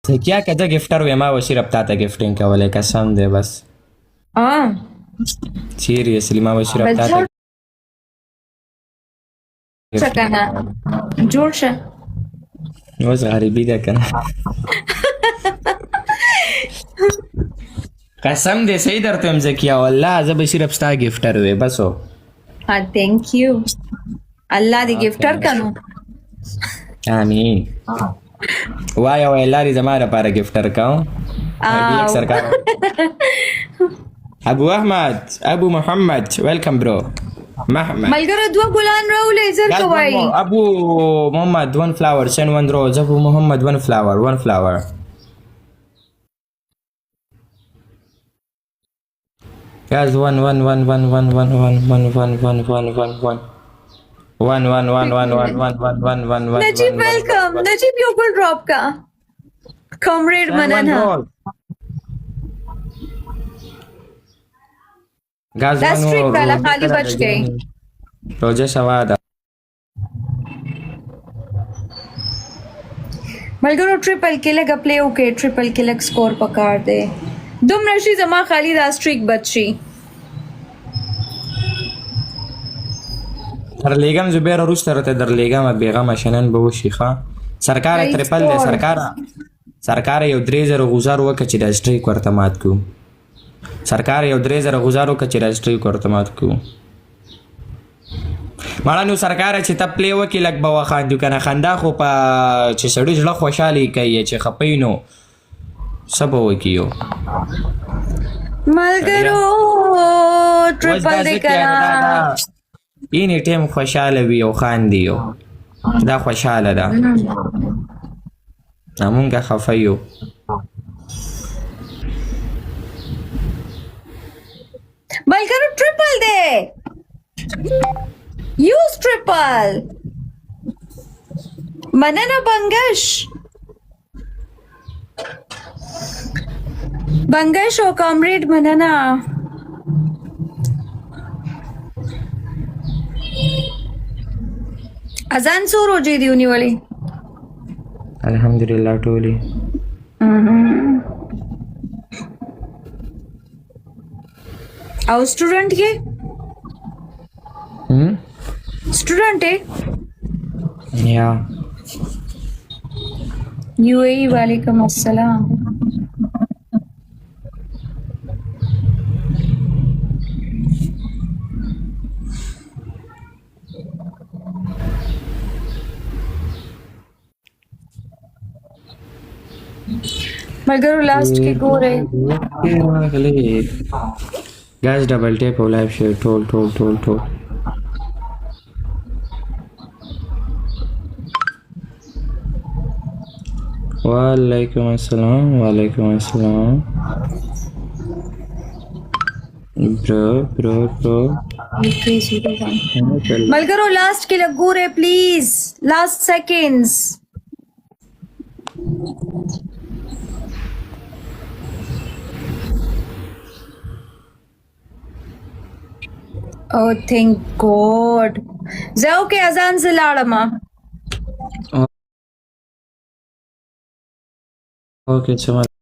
क्या कहते गिफ्टर हुए ما وشي ربطة गिफ्टिंग का बोले कसम दे बस seriously ما وشي بس ربطة جوړ شه کنه جوړ شه بس غريبي ده كان قسم دې صحیح درته هم زکیه والله زه به صرف ستا ګفټر وې بس هو ها thank you الله دې gifter کنو امين وای وای الله دې زما لپاره ګفټر کاو سرکار ابو احمد ابو محمد ویلکم برو محمد ملګرو دوه ګلان راولې زر کوي ابو محمد one flower send one rose ابو محمد one flower guys one Najeeb welcome Najeeb यो गुल ड्रॉप का कॉमरेड मनन हा guys Last one trick more वाला खाली बच गई रोजे सवादा मलगरो triple click play okay triple click score पकड़ दे दुम रशी जमा खाली दा स्ट्रिक बच्ची در لیگم زبیر روش ترته در لیگم بیغم شنن به شيخه سرکار تریپل دی سرکار یو 3000 غوزار وکړه چې د اسټریک ورته مات کو سرکار یو 3000 غوزار وکړه چې د اسټریک ورته مات کو مړه نو سرکار چې ته پلی وکړي لږ به وخاندو کنه خندا خو په چې سړی زړه خوشحالي کوي چې خپې نو څه به وکړي ملګرو ट्रिपल दे کنا اینی ټیم خوشحاله وي او خاندي دا خوشحاله ده مونږه خفه یو ملګرو ट्रिपल दे यूज ट्रिपल मनना बंगश और कॉमरेड मनना अजान सो रोजी दी उन्हीं वाली अल्हम्दुलिल्लाह टोली और स्टूडेंट के स्टूडेंट है या यूएई वालेकुम अस्सलाम मगर लास्ट के go रहे guys double tap or live share told वालेकुम अस्सलाम ब्रो मलगरो लास्ट के लगो रे please last seconds Oh, thank God. जाओ के अजान से लाड़मा ओके चलो